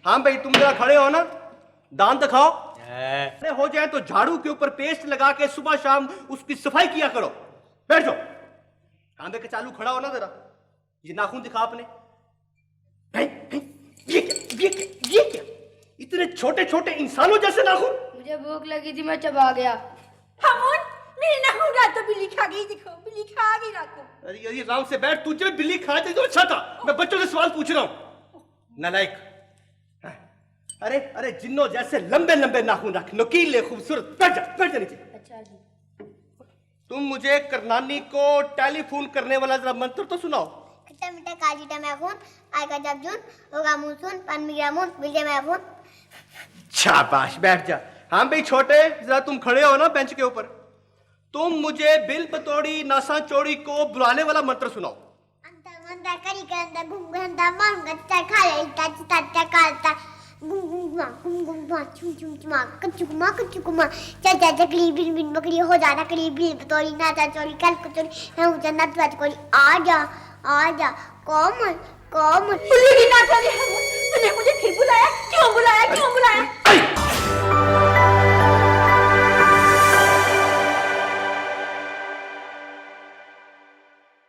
हाँ भाई तुम जरा खड़े हो ना, दांत दिखाओ। अरे हो जाए तो झाड़ू के ऊपर पेस्ट लगा के सुबह शाम उसकी सफाई किया करो। बैठ जाओ। कांधे के चालू खड़ा हो ना जरा। ये नाखून दिखा आपने। ये क्या ये क्या ये क्या, इतने छोटे छोटे इंसानों जैसे नाखून। मुझे भूख लगी थी, मैं चबा गया। हमून मेरे नाखून रात तो बिल्ली खा गई, देखो बिल्ली खा गई रात को। अरे राम से बैठ, तुझे बिल्ली खा जाती तो अच्छा था। मैं बच्चों से सवाल पूछ रहा हूँ। नालायक। अरे अरे जिन्नों जैसे लंबे लंबे नाखून रख, नुकीले खूबसूरत। बैठ जा नीचे। अच्छा जी। तुम मुझे करनानी को टेलीफोन करने वाला जरा मंत्र तो सुनाओ। खट्टा मीठा काजीटा मैखून आएगा जब जून होगा मूसुन पन मिया मून विजय मैखून। शाबाश, बैठ जा। हाँ भाई छोटे, जरा तुम खड़े हो ना बेंच के ऊपर। तुम मुझे बिल बतौड़ी नासा चौड़ी को बुलाने वाला मंत्र सुनाओ। अंदर मंदर करी के अंदर घूम घंटा मार गच्चा खा ले ता ता कालता गुम चुम चुम चुमा कच्चू कुमा चाचा चकली बिन बिन बकरी हो जाना कली बिल बतौड़ी नाचा चौड़ी कल कचौड़ी हम जन्नत वाच कोड़ी आ जा कौन बिल्ली की नाचा दी हमून, तूने मुझे फिर बुलाया, क्यों बुलाया?